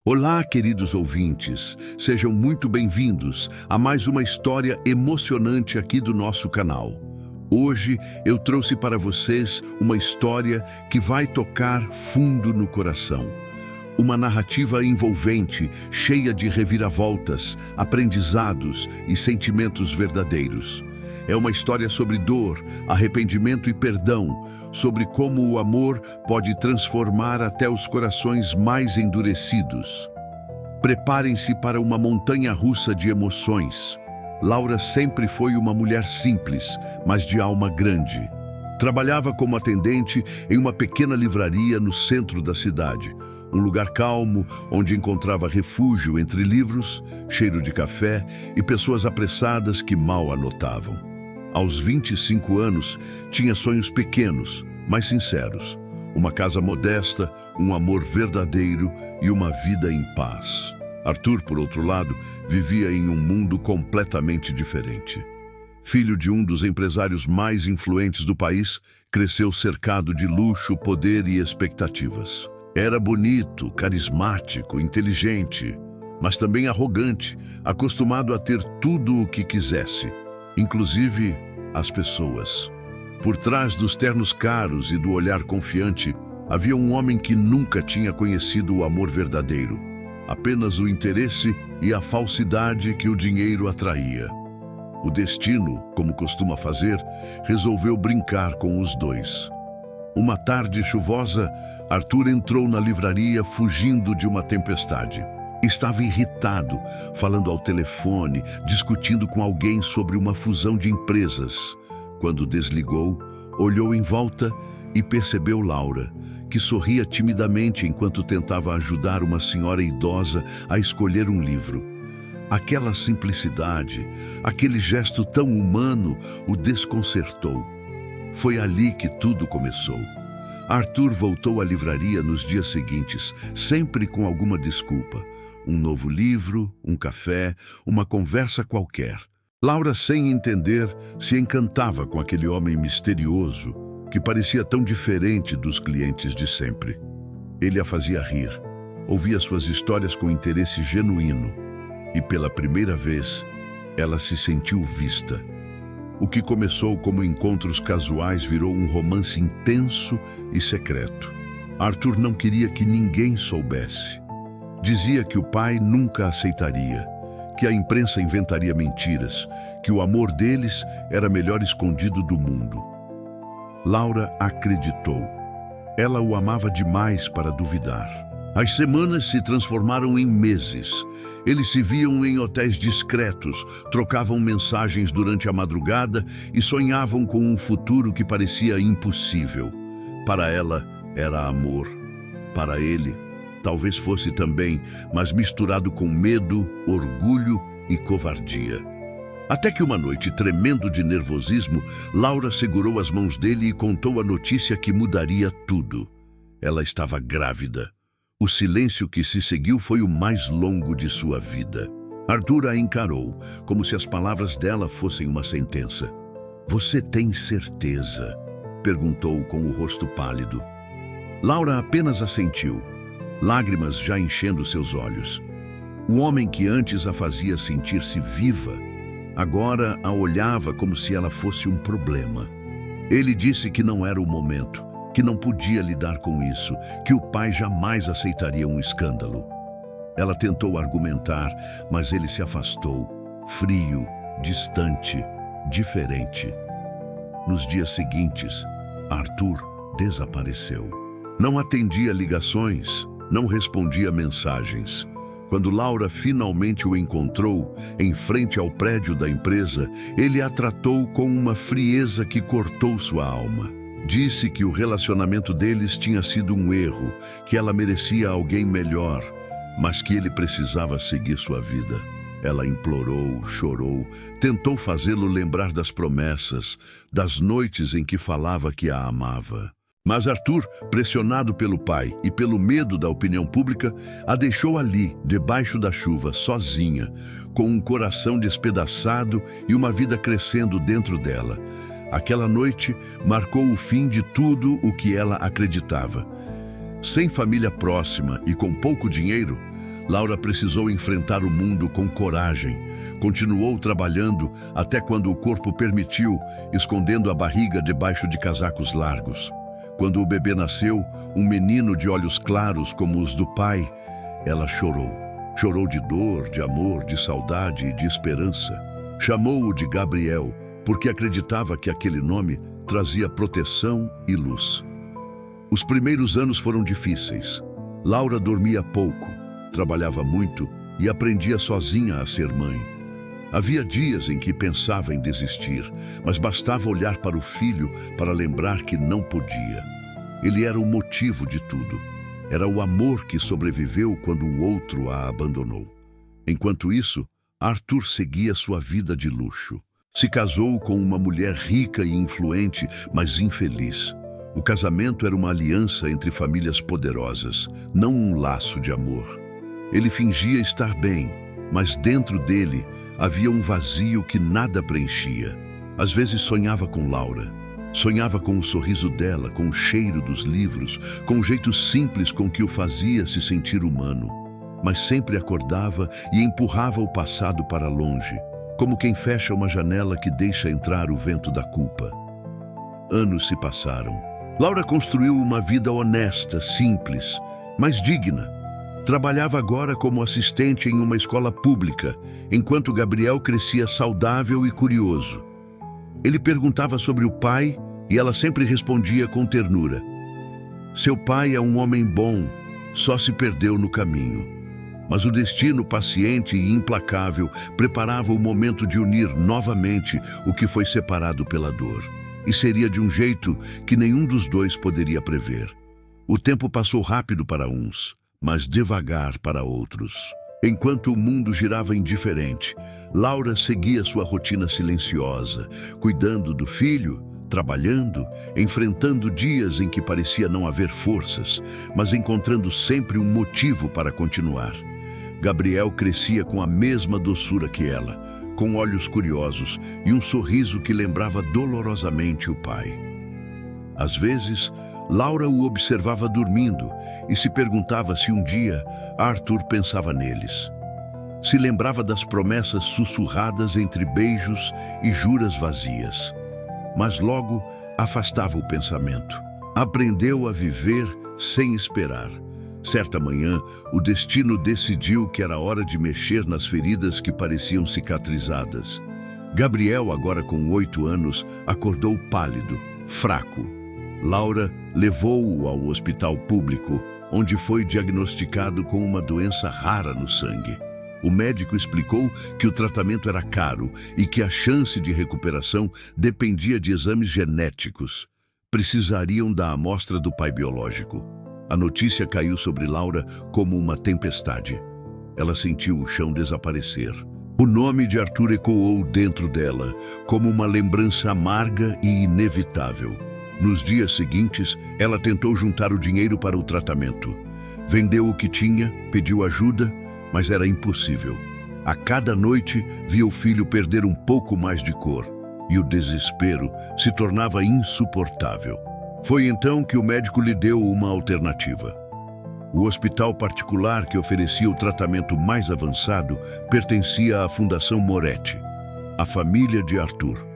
Olá, queridos ouvintes, sejam muito bem-vindos a mais uma história emocionante aqui do nosso canal. Hoje eu trouxe para vocês uma história que vai tocar fundo no coração. Uma narrativa envolvente, cheia de reviravoltas, aprendizados e sentimentos verdadeiros. É uma história sobre dor, arrependimento e perdão, sobre como o amor pode transformar até os corações mais endurecidos. Preparem-se para uma montanha-russa de emoções. Laura sempre foi uma mulher simples, mas de alma grande. Trabalhava como atendente em uma pequena livraria no centro da cidade. Um lugar calmo, onde encontrava refúgio entre livros, cheiro de café e pessoas apressadas que mal a notavam. Aos 25 anos, tinha sonhos pequenos, mas sinceros. Uma casa modesta, um amor verdadeiro e uma vida em paz. Arthur, por outro lado, vivia em um mundo completamente diferente. Filho de um dos empresários mais influentes do país, cresceu cercado de luxo, poder e expectativas. Era bonito, carismático, inteligente, mas também arrogante, acostumado a ter tudo o que quisesse, inclusive as pessoas. Por trás dos ternos caros e do olhar confiante, havia um homem que nunca tinha conhecido o amor verdadeiro, apenas o interesse e a falsidade que o dinheiro atraía. O destino, como costuma fazer, resolveu brincar com os dois. Uma tarde chuvosa, Arthur entrou na livraria fugindo de uma tempestade. Estava irritado, falando ao telefone, discutindo com alguém sobre uma fusão de empresas. Quando desligou, olhou em volta e percebeu Laura, que sorria timidamente enquanto tentava ajudar uma senhora idosa a escolher um livro. Aquela simplicidade, aquele gesto tão humano, o desconcertou. Foi ali que tudo começou. Arthur voltou à livraria nos dias seguintes, sempre com alguma desculpa. Um novo livro, um café, uma conversa qualquer. Laura, sem entender, se encantava com aquele homem misterioso que parecia tão diferente dos clientes de sempre. Ele a fazia rir, ouvia suas histórias com interesse genuíno e, pela primeira vez, ela se sentiu vista. O que começou como encontros casuais virou um romance intenso e secreto. Arthur não queria que ninguém soubesse. Dizia que o pai nunca aceitaria, que a imprensa inventaria mentiras, que o amor deles era melhor escondido do mundo. Laura acreditou. Ela o amava demais para duvidar. As semanas se transformaram em meses. Eles se viam em hotéis discretos, trocavam mensagens durante a madrugada e sonhavam com um futuro que parecia impossível. Para ela, era amor. Para ele, talvez fosse também, mas misturado com medo, orgulho e covardia. Até que uma noite, tremendo de nervosismo, Laura segurou as mãos dele e contou a notícia que mudaria tudo. Ela estava grávida. O silêncio que se seguiu foi o mais longo de sua vida. Arthur a encarou, como se as palavras dela fossem uma sentença. "Você tem certeza?" perguntou com o rosto pálido. Laura apenas assentiu, lágrimas já enchendo seus olhos. O homem que antes a fazia sentir-se viva, agora a olhava como se ela fosse um problema. Ele disse que não era o momento, que não podia lidar com isso, que o pai jamais aceitaria um escândalo. Ela tentou argumentar, mas ele se afastou, frio, distante, diferente. Nos dias seguintes, Arthur desapareceu. Não atendia ligações, não respondia mensagens. Quando Laura finalmente o encontrou, em frente ao prédio da empresa, ele a tratou com uma frieza que cortou sua alma. Disse que o relacionamento deles tinha sido um erro, que ela merecia alguém melhor, mas que ele precisava seguir sua vida. Ela implorou, chorou, tentou fazê-lo lembrar das promessas, das noites em que falava que a amava. Mas Arthur, pressionado pelo pai e pelo medo da opinião pública, a deixou ali, debaixo da chuva, sozinha, com um coração despedaçado e uma vida crescendo dentro dela. Aquela noite marcou o fim de tudo o que ela acreditava. Sem família próxima e com pouco dinheiro, Laura precisou enfrentar o mundo com coragem. Continuou trabalhando até quando o corpo permitiu, escondendo a barriga debaixo de casacos largos. Quando o bebê nasceu, um menino de olhos claros como os do pai, ela chorou. Chorou de dor, de amor, de saudade e de esperança. Chamou-o de Gabriel, porque acreditava que aquele nome trazia proteção e luz. Os primeiros anos foram difíceis. Laura dormia pouco, trabalhava muito e aprendia sozinha a ser mãe. Havia dias em que pensava em desistir, mas bastava olhar para o filho para lembrar que não podia. Ele era o motivo de tudo. Era o amor que sobreviveu quando o outro a abandonou. Enquanto isso, Arthur seguia sua vida de luxo. Se casou com uma mulher rica e influente, mas infeliz. O casamento era uma aliança entre famílias poderosas, não um laço de amor. Ele fingia estar bem, mas dentro dele havia um vazio que nada preenchia. Às vezes sonhava com Laura. Sonhava com o sorriso dela, com o cheiro dos livros, com o jeito simples com que o fazia se sentir humano. Mas sempre acordava e empurrava o passado para longe, como quem fecha uma janela que deixa entrar o vento da culpa. Anos se passaram. Laura construiu uma vida honesta, simples, mas digna. Trabalhava agora como assistente em uma escola pública, enquanto Gabriel crescia saudável e curioso. Ele perguntava sobre o pai e ela sempre respondia com ternura. Seu pai é um homem bom, só se perdeu no caminho. Mas o destino paciente e implacável preparava o momento de unir novamente o que foi separado pela dor. E seria de um jeito que nenhum dos dois poderia prever. O tempo passou rápido para uns, mas devagar para outros. Enquanto o mundo girava indiferente, Laura seguia sua rotina silenciosa, cuidando do filho, trabalhando, enfrentando dias em que parecia não haver forças, mas encontrando sempre um motivo para continuar. Gabriel crescia com a mesma doçura que ela, com olhos curiosos e um sorriso que lembrava dolorosamente o pai. Às vezes, Laura o observava dormindo e se perguntava se um dia Arthur pensava neles. Se lembrava das promessas sussurradas entre beijos e juras vazias. Mas logo afastava o pensamento. Aprendeu a viver sem esperar. Certa manhã, o destino decidiu que era hora de mexer nas feridas que pareciam cicatrizadas. Gabriel, agora com 8 anos, acordou pálido, fraco. Laura levou-o ao hospital público, onde foi diagnosticado com uma doença rara no sangue. O médico explicou que o tratamento era caro e que a chance de recuperação dependia de exames genéticos. Precisariam da amostra do pai biológico. A notícia caiu sobre Laura como uma tempestade. Ela sentiu o chão desaparecer. O nome de Arthur ecoou dentro dela, como uma lembrança amarga e inevitável. Nos dias seguintes, ela tentou juntar o dinheiro para o tratamento. Vendeu o que tinha, pediu ajuda, mas era impossível. A cada noite, via o filho perder um pouco mais de cor, e o desespero se tornava insuportável. Foi então que o médico lhe deu uma alternativa. O hospital particular que oferecia o tratamento mais avançado pertencia à Fundação Moretti, a família de Arthur.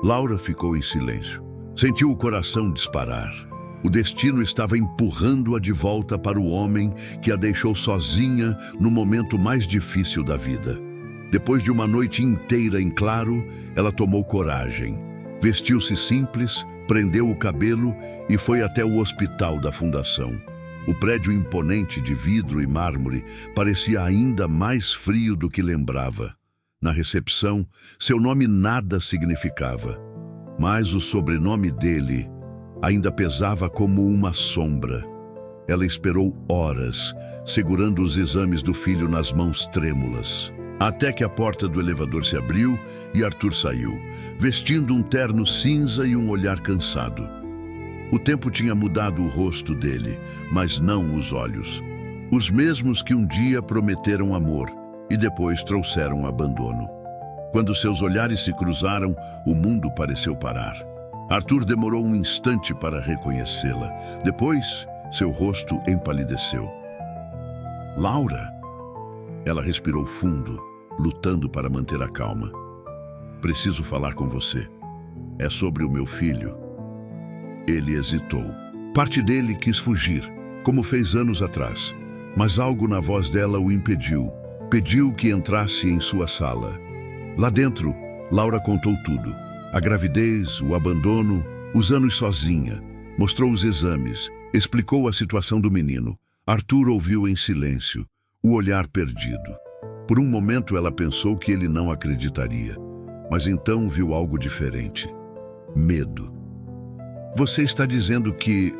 Laura ficou em silêncio. Sentiu o coração disparar. O destino estava empurrando-a de volta para o homem que a deixou sozinha no momento mais difícil da vida. Depois de uma noite inteira em claro, ela tomou coragem. Vestiu-se simples, prendeu o cabelo e foi até o hospital da fundação. O prédio imponente de vidro e mármore parecia ainda mais frio do que lembrava. Na recepção, seu nome nada significava, mas o sobrenome dele ainda pesava como uma sombra. Ela esperou horas, segurando os exames do filho nas mãos trêmulas, até que a porta do elevador se abriu e Arthur saiu, vestindo um terno cinza e um olhar cansado. O tempo tinha mudado o rosto dele, mas não os olhos. Os mesmos que um dia prometeram amor e depois trouxeram abandono. Quando seus olhares se cruzaram, o mundo pareceu parar. Arthur demorou um instante para reconhecê-la. Depois, seu rosto empalideceu. Laura, Ela respirou fundo, lutando para manter a calma. Preciso falar com você. É sobre o meu filho. Ele hesitou. Parte dele quis fugir, como fez anos atrás, mas algo na voz dela o impediu. Pediu que entrasse em sua sala. Lá dentro, Laura contou tudo. A gravidez, o abandono, os anos sozinha. Mostrou os exames, explicou a situação do menino. Arthur ouviu em silêncio, o olhar perdido. Por um momento ela pensou que ele não acreditaria, mas então viu algo diferente. Medo. Você está dizendo que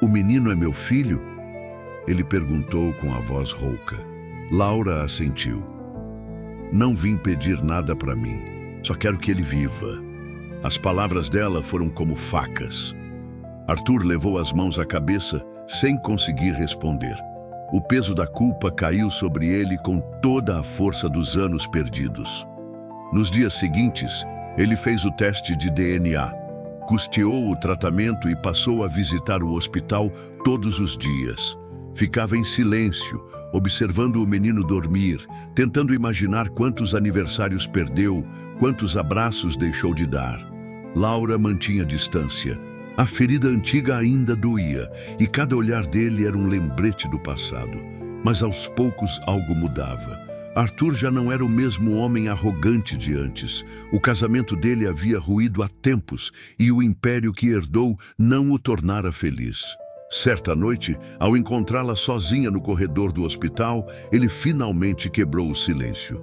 o menino é meu filho? Ele perguntou com a voz rouca. Laura assentiu. Não vim pedir nada para mim, só quero que ele viva. As palavras dela foram como facas. Arthur levou as mãos à cabeça sem conseguir responder. O peso da culpa caiu sobre ele com toda a força dos anos perdidos. Nos dias seguintes, ele fez o teste de DNA, custeou o tratamento e passou a visitar o hospital todos os dias. Ficava em silêncio, observando o menino dormir, tentando imaginar quantos aniversários perdeu, quantos abraços deixou de dar. Laura mantinha distância. A ferida antiga ainda doía, e cada olhar dele era um lembrete do passado. Mas aos poucos algo mudava. Arthur já não era o mesmo homem arrogante de antes. O casamento dele havia ruído há tempos, e o império que herdou não o tornara feliz. Certa noite, ao encontrá-la sozinha no corredor do hospital, ele finalmente quebrou o silêncio.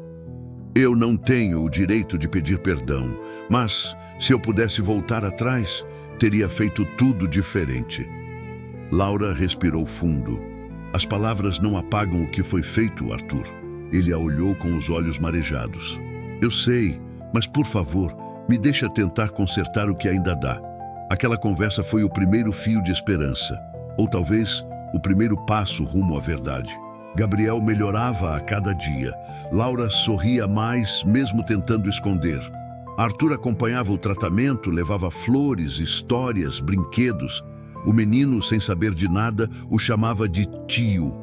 Eu não tenho o direito de pedir perdão, mas, se eu pudesse voltar atrás, teria feito tudo diferente. Laura respirou fundo. As palavras não apagam o que foi feito, Arthur. Ele a olhou com os olhos marejados. Eu sei, mas por favor, me deixa tentar consertar o que ainda dá. Aquela conversa foi o primeiro fio de esperança, ou talvez o primeiro passo rumo à verdade. Gabriel melhorava a cada dia. Laura sorria mais, mesmo tentando esconder. Arthur acompanhava o tratamento, levava flores, histórias, brinquedos. O menino, sem saber de nada, o chamava de tio.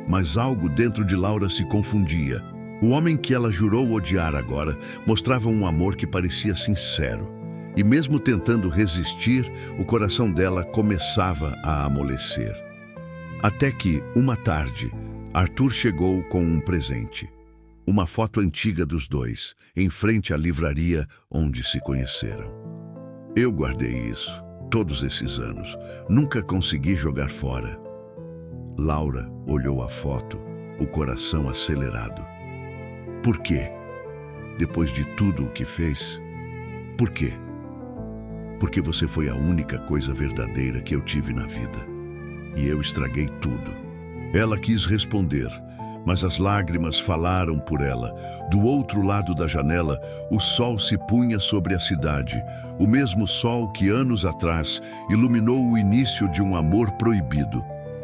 Mas algo dentro de Laura se confundia. O homem que ela jurou odiar agora mostrava um amor que parecia sincero. E mesmo tentando resistir, o coração dela começava a amolecer. Até que, uma tarde, Arthur chegou com um presente. Uma foto antiga dos dois, em frente à livraria onde se conheceram. Eu guardei isso, todos esses anos. Nunca consegui jogar fora. Laura olhou a foto, o coração acelerado. Por quê? Depois de tudo o que fez? Por quê? Porque você foi a única coisa verdadeira que eu tive na vida. E eu estraguei tudo. Ela quis responder, mas as lágrimas falaram por ela. Do outro lado da janela, o sol se punha sobre a cidade, o mesmo sol que anos atrás iluminou o início de um amor proibido.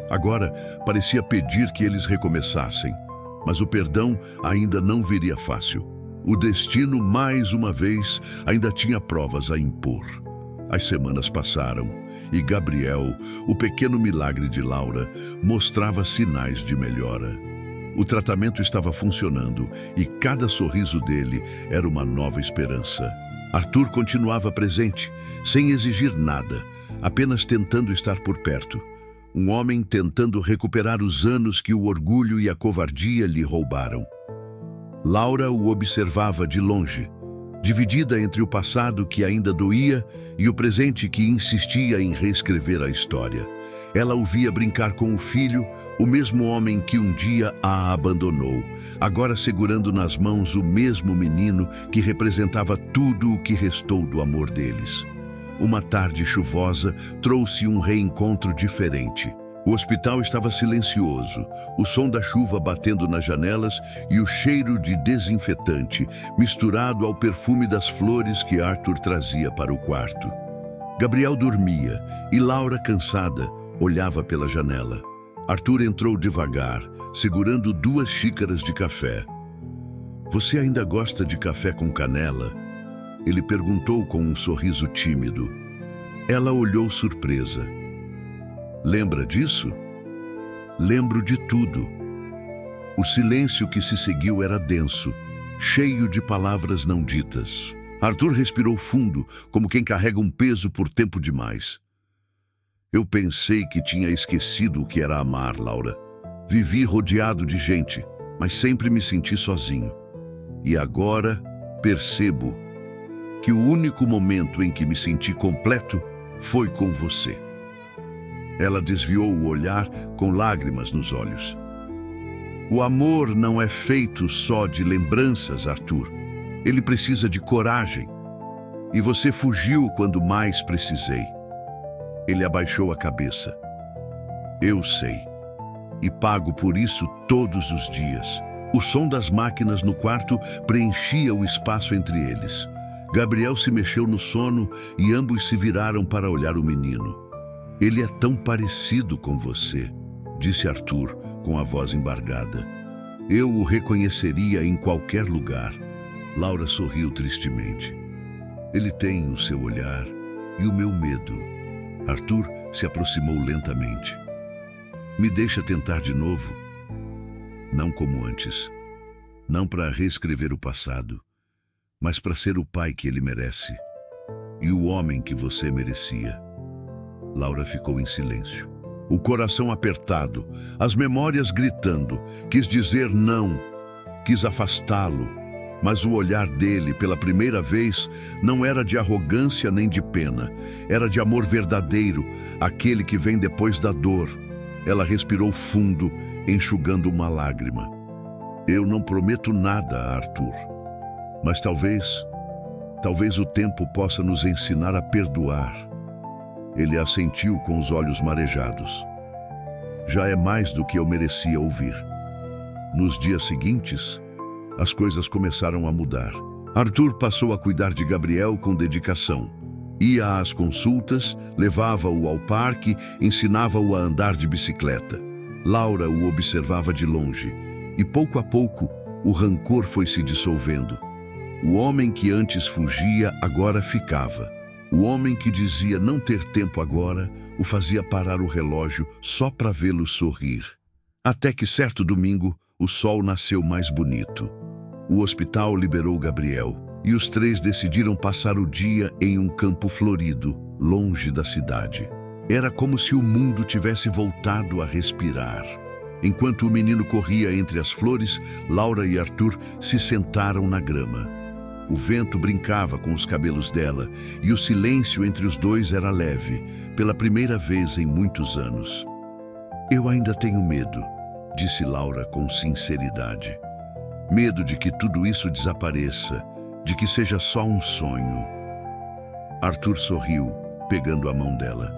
Agora parecia pedir que eles recomeçassem, mas o perdão ainda não viria fácil. O destino, mais uma vez, ainda tinha provas a impor. As semanas passaram e Gabriel, o pequeno milagre de Laura, mostrava sinais de melhora. O tratamento estava funcionando e cada sorriso dele era uma nova esperança. Arthur continuava presente, sem exigir nada, apenas tentando estar por perto. Um homem tentando recuperar os anos que o orgulho e a covardia lhe roubaram. Laura o observava de longe, dividida entre o passado que ainda doía e o presente que insistia em reescrever a história. Ela o via brincar com o filho, o mesmo homem que um dia a abandonou, agora segurando nas mãos o mesmo menino que representava tudo o que restou do amor deles. Uma tarde chuvosa trouxe um reencontro diferente. O hospital estava silencioso, o som da chuva batendo nas janelas e o cheiro de desinfetante misturado ao perfume das flores que Arthur trazia para o quarto. Gabriel dormia e Laura, cansada, olhava pela janela. Arthur entrou devagar, segurando 2 xícaras de café. Você ainda gosta de café com canela? Ele perguntou com um sorriso tímido. Ela olhou surpresa. Lembra disso? Lembro de tudo. O silêncio que se seguiu era denso, cheio de palavras não ditas. Arthur respirou fundo, como quem carrega um peso por tempo demais. Eu pensei que tinha esquecido o que era amar, Laura. Vivi rodeado de gente, mas sempre me senti sozinho. E agora percebo que o único momento em que me senti completo foi com você. Ela desviou o olhar com lágrimas nos olhos. O amor não é feito só de lembranças, Arthur. Ele precisa de coragem. E você fugiu quando mais precisei. Ele abaixou a cabeça. Eu sei. E pago por isso todos os dias. O som das máquinas no quarto preenchia o espaço entre eles. Gabriel se mexeu no sono e ambos se viraram para olhar o menino. Ele é tão parecido com você, disse Arthur com a voz embargada. Eu o reconheceria em qualquer lugar. Laura sorriu tristemente. Ele tem o seu olhar e o meu medo. Arthur se aproximou lentamente. Me deixa tentar de novo. Não como antes. Não para reescrever o passado, mas para ser o pai que ele merece e o homem que você merecia. Laura ficou em silêncio. O coração apertado, as memórias gritando. Quis dizer não, quis afastá-lo. Mas o olhar dele, pela primeira vez, não era de arrogância nem de pena. Era de amor verdadeiro, aquele que vem depois da dor. Ela respirou fundo, enxugando uma lágrima. Eu não prometo nada, Arthur. Mas talvez o tempo possa nos ensinar a perdoar. Ele assentiu com os olhos marejados. Já é mais do que eu merecia ouvir. Nos dias seguintes, as coisas começaram a mudar. Arthur passou a cuidar de Gabriel com dedicação. Ia às consultas, levava-o ao parque, ensinava-o a andar de bicicleta. Laura o observava de longe, e pouco a pouco o rancor foi se dissolvendo. O homem que antes fugia agora ficava. O homem que dizia não ter tempo agora o fazia parar o relógio só para vê-lo sorrir. Até que certo domingo o sol nasceu mais bonito. O hospital liberou Gabriel e os três decidiram passar o dia em um campo florido, longe da cidade. Era como se o mundo tivesse voltado a respirar. Enquanto o menino corria entre as flores, Laura e Arthur se sentaram na grama. O vento brincava com os cabelos dela e o silêncio entre os dois era leve, pela primeira vez em muitos anos. Eu ainda tenho medo, disse Laura com sinceridade. Medo de que tudo isso desapareça, de que seja só um sonho. Arthur sorriu, pegando a mão dela.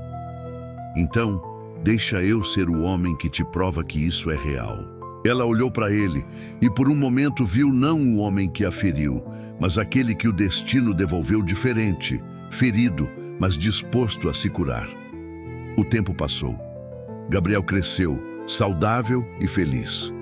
Então, deixa eu ser o homem que te prova que isso é real. Ela olhou para ele e por um momento viu não o homem que a feriu, mas aquele que o destino devolveu diferente, ferido, mas disposto a se curar. O tempo passou. Gabriel cresceu, saudável e feliz.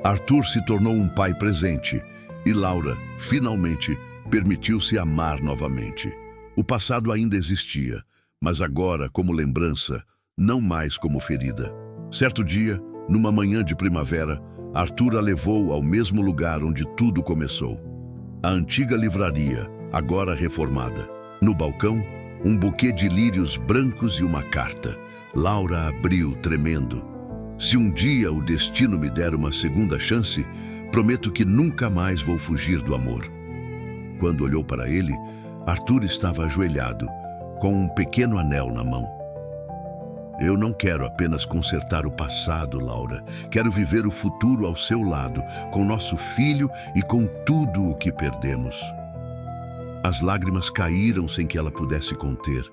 Arthur se tornou um pai presente e Laura, finalmente, permitiu-se amar novamente. O passado ainda existia, mas agora como lembrança, não mais como ferida. Certo dia, numa manhã de primavera, Arthur a levou ao mesmo lugar onde tudo começou. A antiga livraria, agora reformada. No balcão, um buquê de lírios brancos e uma carta. Laura abriu, tremendo. Se um dia o destino me der uma segunda chance, prometo que nunca mais vou fugir do amor. Quando olhou para ele, Arthur estava ajoelhado, com um pequeno anel na mão. Eu não quero apenas consertar o passado, Laura. Quero viver o futuro ao seu lado, com nosso filho e com tudo o que perdemos. As lágrimas caíram sem que ela pudesse conter.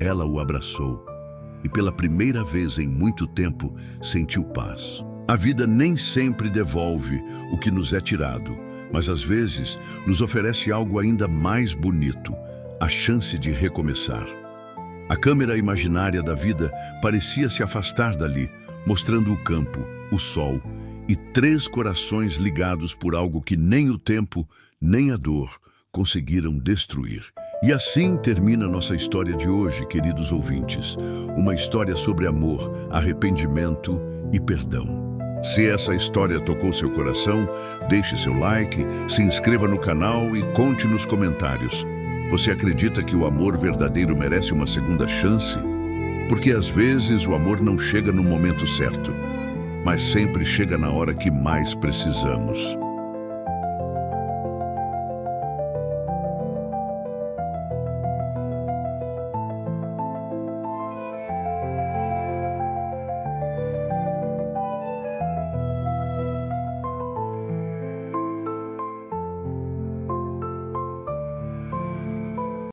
Ela o abraçou e pela primeira vez em muito tempo sentiu paz. A vida nem sempre devolve o que nos é tirado, mas às vezes nos oferece algo ainda mais bonito, a chance de recomeçar. A câmera imaginária da vida parecia se afastar dali, mostrando o campo, o sol e 3 corações ligados por algo que nem o tempo, nem a dor conseguiram destruir. E assim termina nossa história de hoje, queridos ouvintes. Uma história sobre amor, arrependimento e perdão. Se essa história tocou seu coração, deixe seu like, se inscreva no canal e conte nos comentários. Você acredita que o amor verdadeiro merece uma segunda chance? Porque às vezes o amor não chega no momento certo, mas sempre chega na hora que mais precisamos.